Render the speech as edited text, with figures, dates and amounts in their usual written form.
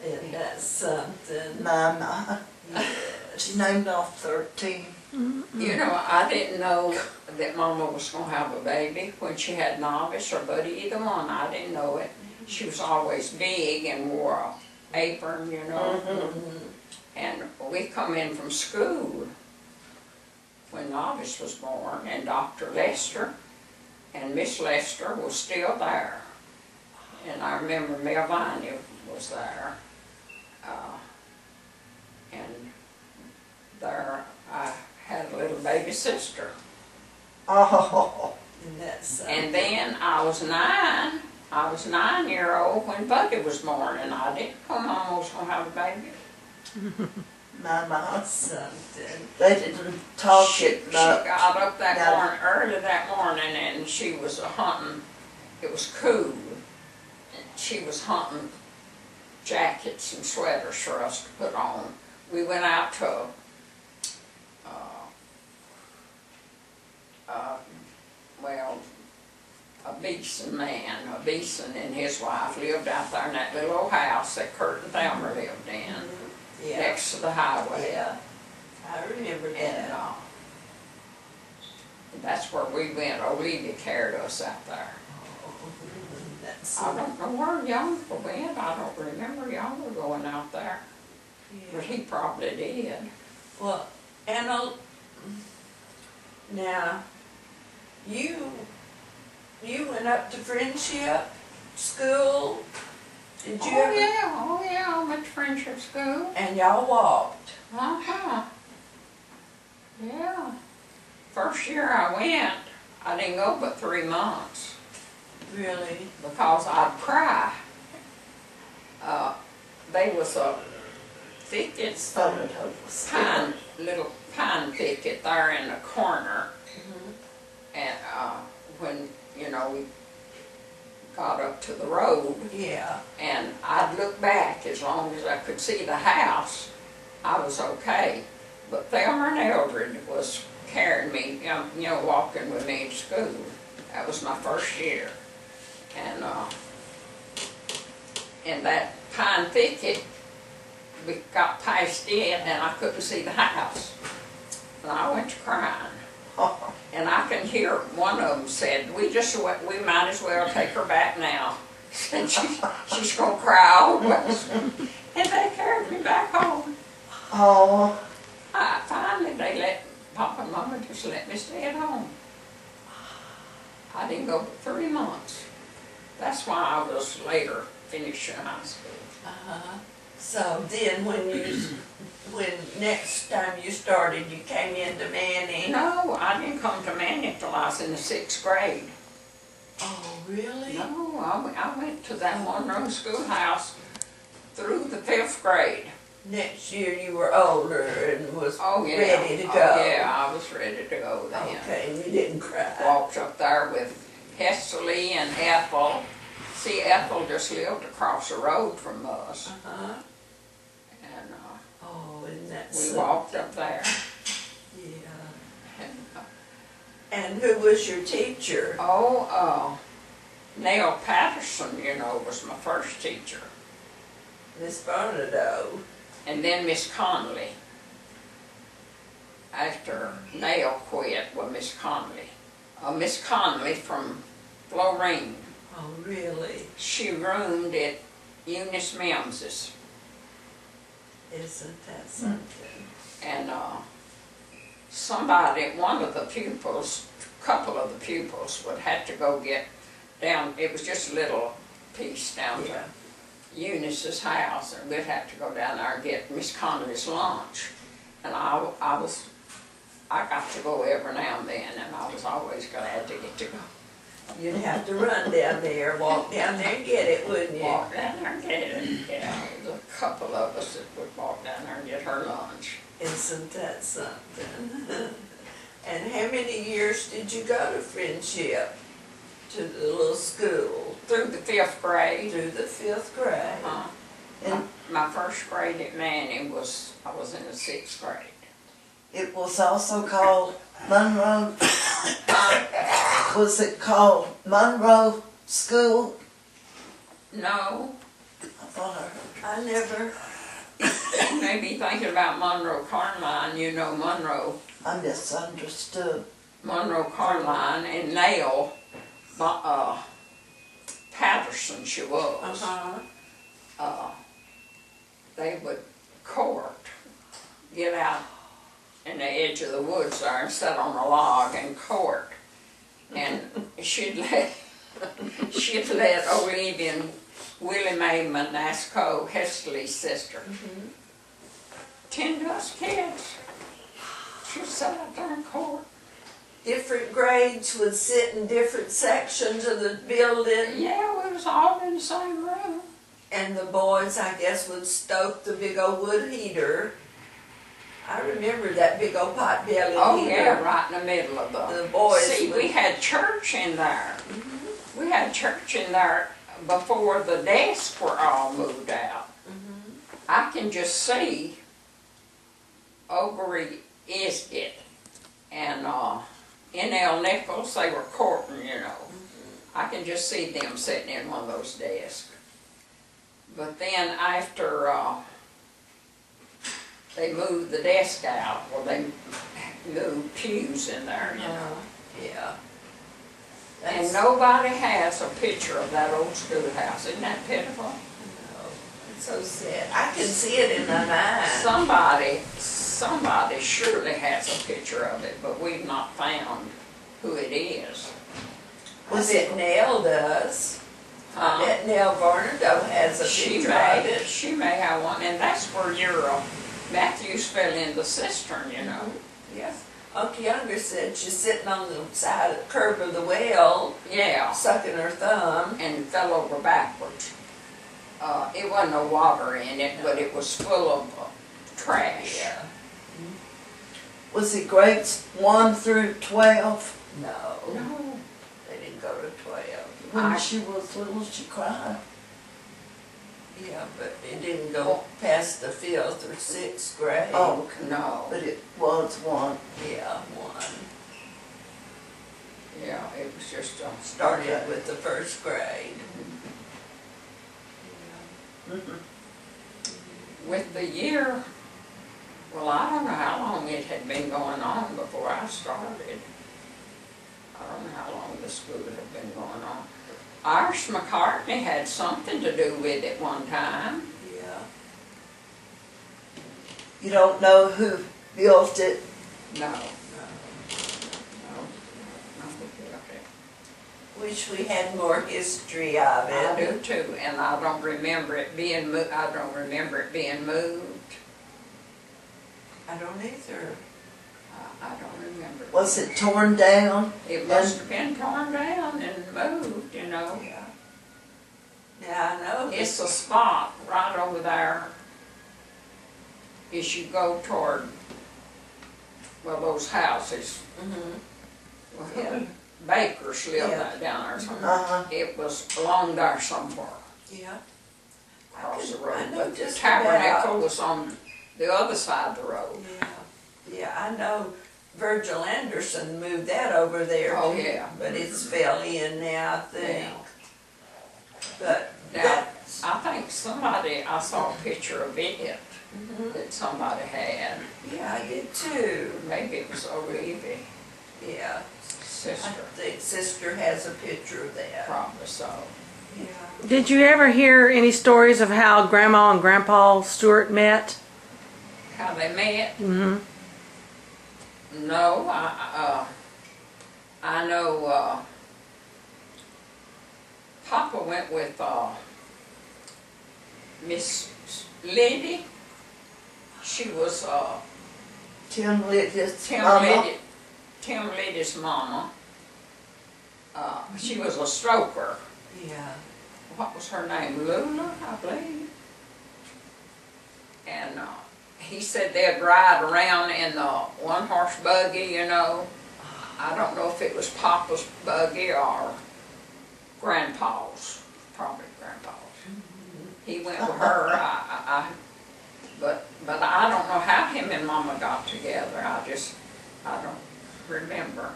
And that's something. Mama. She named off 13. You know, I didn't know that Mama was going to have a baby when she had Novice or Buddy, either one. I didn't know it. She was always big and wore an apron, you know. And we come in from school when Novice was born, and Dr. Lester and Miss Lester was still there. And I remember Melvina was there. And there I had a little baby sister. Oh. And that's something. And then I was 9. I was 9-year-old when Buddy was born, and I didn't know Mama was going to have a baby. Mama. Something. They didn't talk She it much. got up that No. morning, early that morning, and she was hunting. It was cool. And she was hunting jackets and sweaters for us to put on. We went out to a Beeson man, a Beeson and his wife lived out there in that little old house that Kurt and Thelma lived in, Yeah. next to the highway. Yeah. I remember And that. that's where we went. Olivia carried us out there. That's I don't know where Yonker went. I don't remember Yonker going out there, but yeah. he probably did. Well, Anna, now, you went up to Friendship School, did you ever? Oh yeah, I went to Friendship School. And y'all walked. Uh-huh. Yeah. First year I went, I didn't go but 3 months Really? because I'd cry. They was a thicket, little pine thicket there in the corner. And when, you know, we got up to the road, Yeah. and I'd look back as long as I could see the house, I was okay. But Thelma and Eldred was carrying me, you know, walking with me to school. That was my first year. And in that pine thicket, we got past it and I couldn't see the house. And I went to crying. And I can hear one of them said, we might as well take her back now. And she's gonna cry always. And they carried me back home. Oh. Finally they Papa and Mama just let me stay at home. I didn't go for 3 months. That's why I was later finishing high school. So then when next time you started, you came into Manning? No, I didn't come to Manning till I was in the 6th grade. Oh, really? No, I went to that one-room schoolhouse through the 5th grade. Next year you were older and was ready to go. Oh, yeah, I was ready to go then. Okay, and you didn't cry. Walked up there with Hestley and Ethel. See, Ethel just lived across the road from us. And Oh, and that's we walked up there. Yeah. And, And who was your teacher? Nell Patterson, you know, was my first teacher. Miss Bernardo. And then Miss Conley. After Nell quit, was Miss Conley. Miss Conley from Florine. Oh, really? She roomed at Eunice Mims's. Isn't that something? And one of the pupils, a couple of the pupils would have to go get down, it was just a little piece down to Eunice's house, and we'd have to go down there and get Miss Conley's lunch. And I got to go every now and then, and I was always glad to get to go. You'd have to run down there, walk down there and get it, wouldn't you? Walk down there and get it. Yeah, there was a couple of us that would walk down there and get her lunch. Isn't that something? And how many years did you go to Friendship? To the little school? Through the 5th grade. Through the 5th grade. My first grade at Manning I was in the 6th grade. It was also called Monroe. Was it called Monroe School? No, thought I never, You may be thinking about Monroe Carnline, you know Monroe. I misunderstood. Monroe Carnline and Nell Patterson she was. They would court, get out in the edge of the woods there and sit on a log and court. And she'd let Olivia and Willie Mae Manasco, Hesley's sister, tend to us kids. She'd sit out there and court. different grades would sit in different sections of the building, Yeah, we was all in the same room. and the boys, I guess, would stoke the big old wood heater. I remember that big old pot belly Oh heater. yeah, right in the middle of The boys See, would- we had church in there. We had church in there before the desks were all moved out. I can just see Aubrey Isgett and N.L. Nichols, they were courting, you know. I can just see them sitting in one of those desks. But then after they moved the desk out, well, they moved pews in there, you know. Yeah. And nobody has a picture of that old schoolhouse. Isn't that pitiful? No, it's so sad. I can see it in my mind. Somebody surely has a picture of it, but we've not found who it is. Was it Nell does? That Nell Varnado has a picture of it. She may have one, and that's where your Matthews fell in the cistern, you know. Yeah. Uncle Younger said she's sitting on the side of the curb of the well, Yeah, sucking her thumb. and fell over backwards. It wasn't no water in it, but it was full of trash. Yeah. Was it grades 1 through 12? No, No. they didn't go to 12. When she was little, she cried. Yeah, but it didn't go past the 5th or 6th grade. Oh, No. but it was 1. Yeah, 1. Yeah, it was just Started with the 1st grade. with the year. Well, I don't know how long it had been going on before I started. I don't know how long the school had been going on. Irish McCartney had something to do with it one time. Yeah. You don't know who built it? No, No. Wish we had more history of I it. do too, and I don't remember it being moved. I don't remember it being moved. I don't either. I don't remember. Was it torn down? It must have been torn down and moved, you know. Yeah. Yeah, I know. It's a spot right over there as you go toward, well, those houses. Mhm. Bakers live Yeah. down there somewhere. Uh-huh. It was along there somewhere, Yeah. across the I road. know But the just tabernacle about. was on the other side of the road. Yeah. Yeah, I know Virgil Anderson moved that over there. Oh, too, yeah. But it's fell in now, I think. Yeah. But Now, that's, I think I saw a picture of it Mhm. that somebody had. Yeah, I did too. Maybe it was Olivia, Yeah. I sister, think sister has a picture of that. probably so. Yeah. Did you ever hear any stories of how Grandma and Grandpa Stewart met? How they met? Mm-hmm. No, I know, Papa went with, Miss Liddy. She was, Tim Liddy's mama? Tim Liddy's mama. She was a stroker. Yeah. What was her name? Lula, I believe. And, he said they'd ride around in the one-horse buggy, you know. I don't know if it was Papa's buggy or Grandpa's, probably Grandpa's. He went with her, but I don't know how him and Mama got together. I don't remember.